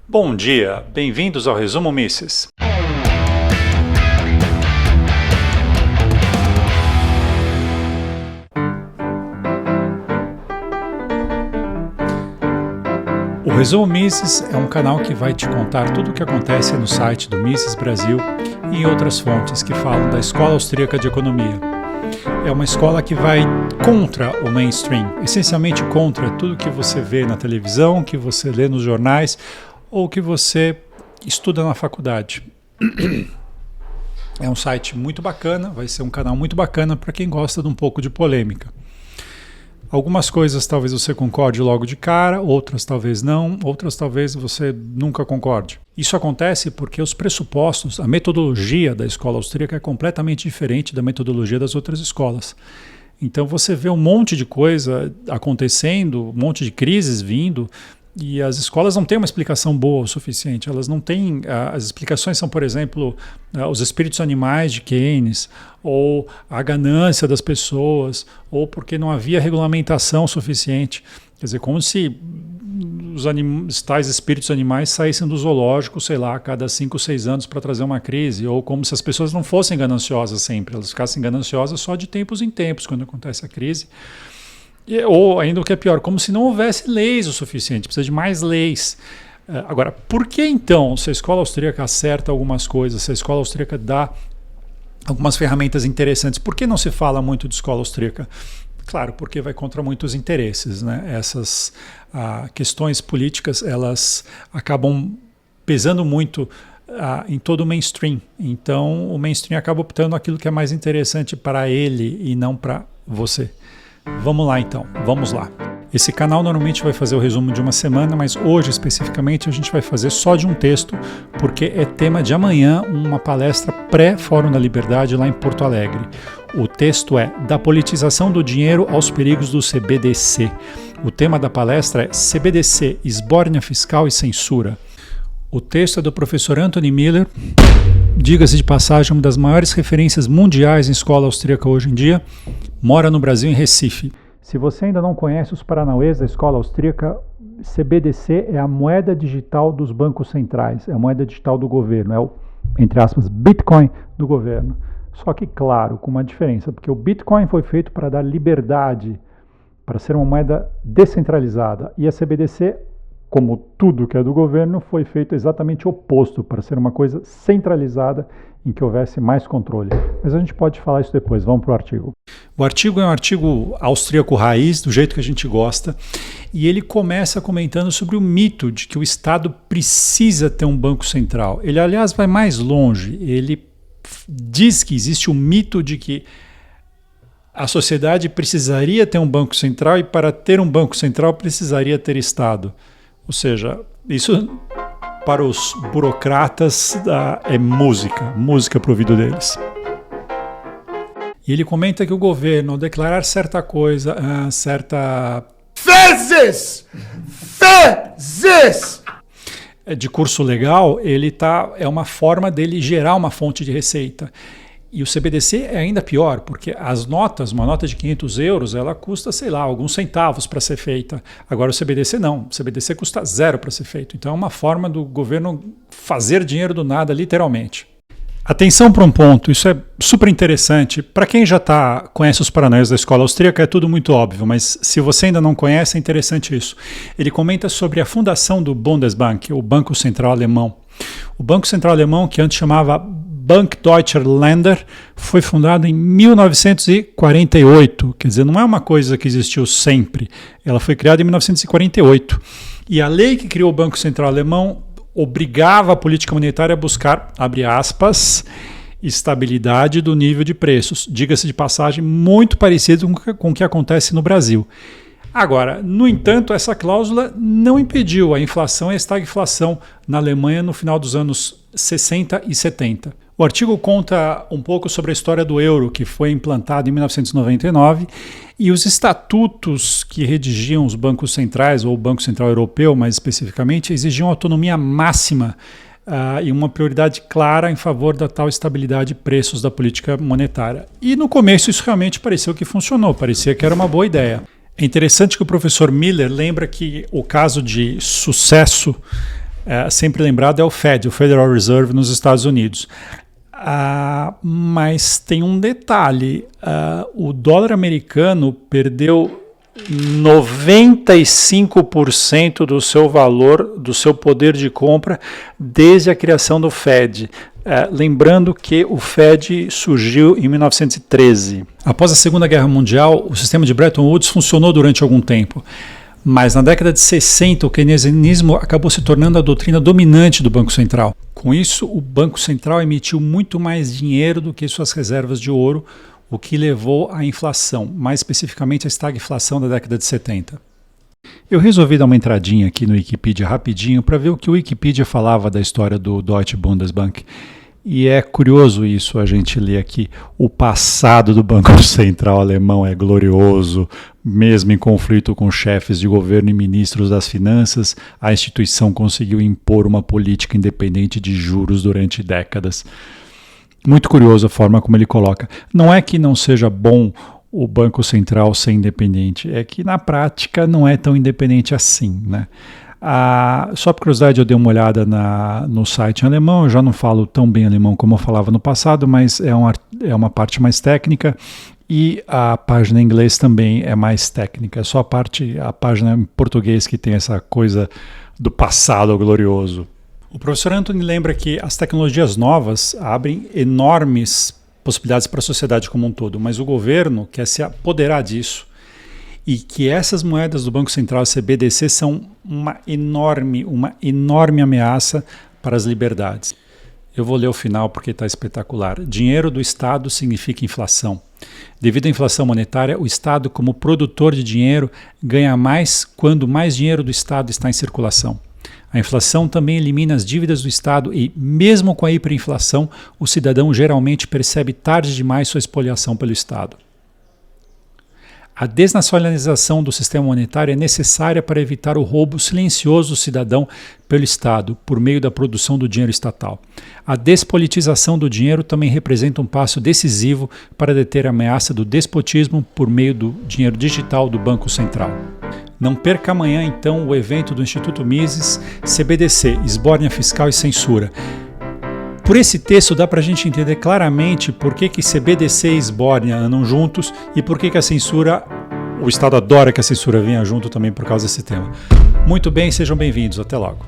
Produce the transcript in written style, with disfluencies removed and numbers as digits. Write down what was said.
Bom dia, bem-vindos ao Resumo Mises. O Resumo Mises é um canal que vai te contar tudo o que acontece no site do Mises Brasil e em outras fontes que falam da Escola Austríaca de Economia. É uma escola que vai contra o mainstream, essencialmente contra tudo que você vê na televisão, que você lê nos jornais ou que você estuda na faculdade. É um site muito bacana, vai ser um canal muito bacana para quem gosta de um pouco de polêmica. Algumas coisas talvez você concorde logo de cara, outras talvez não, outras talvez você nunca concorde. Isso acontece porque os pressupostos, a metodologia da escola austríaca é completamente diferente da metodologia das outras escolas. Então você vê um monte de coisa acontecendo, um monte de crises vindo, e as escolas não têm uma explicação boa o suficiente. Elas não têm. As explicações são, por exemplo, os espíritos animais de Keynes, ou a ganância das pessoas, ou porque não havia regulamentação suficiente. Quer dizer, como se os tais espíritos animais saíssem do zoológico, sei lá, a cada 5 ou 6 anos para trazer uma crise, ou como se as pessoas não fossem gananciosas sempre, elas ficassem gananciosas só de tempos em tempos, quando acontece a crise. Ou ainda o que é pior, como se não houvesse leis o suficiente, precisa de mais leis. Agora, por que então, se a escola austríaca acerta algumas coisas, se a escola austríaca dá algumas ferramentas interessantes, por que não se fala muito de escola austríaca? Claro, porque vai contra muitos interesses, né? Essas questões políticas, elas acabam pesando muito em todo o mainstream. Então, o mainstream acaba optando aquilo que é mais interessante para ele e não para você. Vamos lá então, vamos lá. Esse canal normalmente vai fazer o resumo de uma semana, mas hoje especificamente a gente vai fazer só de um texto, porque é tema de amanhã uma palestra pré-Fórum da Liberdade lá em Porto Alegre. O texto é Da Politização do Dinheiro aos Perigos do CBDC. O tema da palestra é CBDC, Esbórnia Fiscal e Censura. O texto é do professor Anthony Miller, diga-se de passagem, uma das maiores referências mundiais em escola austríaca hoje em dia, mora no Brasil, em Recife. Se você ainda não conhece os paranauês da escola austríaca, CBDC é a moeda digital dos bancos centrais, é a moeda digital do governo, é o, entre aspas, Bitcoin do governo. Só que, claro, com uma diferença, porque o Bitcoin foi feito para dar liberdade, para ser uma moeda descentralizada, e a CBDC, como tudo que é do governo, foi feito exatamente oposto, para ser uma coisa centralizada em que houvesse mais controle. Mas a gente pode falar isso depois, vamos para o artigo. O artigo é um artigo austríaco raiz, do jeito que a gente gosta, e ele começa comentando sobre o mito de que o Estado precisa ter um banco central. Ele, aliás, vai mais longe, ele diz que existe um mito de que a sociedade precisaria ter um banco central e para ter um banco central precisaria ter Estado. Ou seja, isso para os burocratas é música para o ouvido deles. E ele comenta que o governo, ao declarar certa coisa, Fezes! De curso legal, é uma forma dele gerar uma fonte de receita. E o CBDC é ainda pior, porque as notas, uma nota de 500 euros, ela custa, sei lá, alguns centavos para ser feita. Agora o CBDC não, o CBDC custa 0 para ser feito. Então é uma forma do governo fazer dinheiro do nada, literalmente. Atenção para um ponto, isso é super interessante. Para quem já conhece os paranauês da escola austríaca, é tudo muito óbvio, mas se você ainda não conhece, é interessante isso. Ele comenta sobre a fundação do Bundesbank, o Banco Central Alemão. O Banco Central Alemão, que antes chamava Bank Deutscher Länder, foi fundado em 1948, quer dizer, não é uma coisa que existiu sempre, ela foi criada em 1948. E a lei que criou o Banco Central Alemão obrigava a política monetária a buscar, abre aspas, estabilidade do nível de preços, diga-se de passagem, muito parecido com o que acontece no Brasil. Agora, no entanto, essa cláusula não impediu a inflação e a estagflação na Alemanha no final dos anos 60 e 70. O artigo conta um pouco sobre a história do euro, que foi implantado em 1999, e os estatutos que redigiam os bancos centrais, ou o Banco Central Europeu mais especificamente, exigiam autonomia máxima e uma prioridade clara em favor da tal estabilidade de preços da política monetária. E no começo isso realmente pareceu que funcionou, parecia que era uma boa ideia. É interessante que o professor Miller lembra que o caso de sucesso sempre lembrado é o Fed, o Federal Reserve nos Estados Unidos. Mas tem um detalhe, o dólar americano perdeu 95% do seu valor, do seu poder de compra desde a criação do Fed. Lembrando que o Fed surgiu em 1913. Após a Segunda Guerra Mundial, o sistema de Bretton Woods funcionou durante algum tempo. Mas na década de 60, o keynesianismo acabou se tornando a doutrina dominante do Banco Central. Com isso, o Banco Central emitiu muito mais dinheiro do que suas reservas de ouro, o que levou à inflação, mais especificamente à estagflação da década de 70. Eu resolvi dar uma entradinha aqui no Wikipedia rapidinho para ver o que o Wikipedia falava da história do Deutsche Bundesbank. E é curioso isso, a gente lê aqui. O passado do Banco Central alemão é glorioso, mesmo em conflito com chefes de governo e ministros das finanças, a instituição conseguiu impor uma política independente de juros durante décadas. Muito curioso a forma como ele coloca. Não é que não seja bom o Banco Central ser independente, é que na prática não é tão independente assim, né? Só por curiosidade, eu dei uma olhada no site em alemão. Eu já não falo tão bem alemão como eu falava no passado, mas é uma parte mais técnica, e a página em inglês também é mais técnica. É só a página em português que tem essa coisa do passado glorioso. O professor Anthony lembra que as tecnologias novas abrem enormes possibilidades para a sociedade como um todo, mas o governo quer se apoderar disso. E que essas moedas do Banco Central, CBDC, são uma enorme ameaça para as liberdades. Eu vou ler o final porque está espetacular. Dinheiro do Estado significa inflação. Devido à inflação monetária, o Estado, como produtor de dinheiro, ganha mais quando mais dinheiro do Estado está em circulação. A inflação também elimina as dívidas do Estado e, mesmo com a hiperinflação, o cidadão geralmente percebe tarde demais sua expoliação pelo Estado. A desnacionalização do sistema monetário é necessária para evitar o roubo silencioso do cidadão pelo Estado, por meio da produção do dinheiro estatal. A despolitização do dinheiro também representa um passo decisivo para deter a ameaça do despotismo por meio do dinheiro digital do Banco Central. Não perca amanhã, então, o evento do Instituto Mises, CBDC, Esbórnia Fiscal e Censura. Por esse texto dá para a gente entender claramente por que CBDC e Esbórnia andam juntos e por que a censura, o Estado adora que a censura venha junto também por causa desse tema. Muito bem, sejam bem-vindos. Até logo.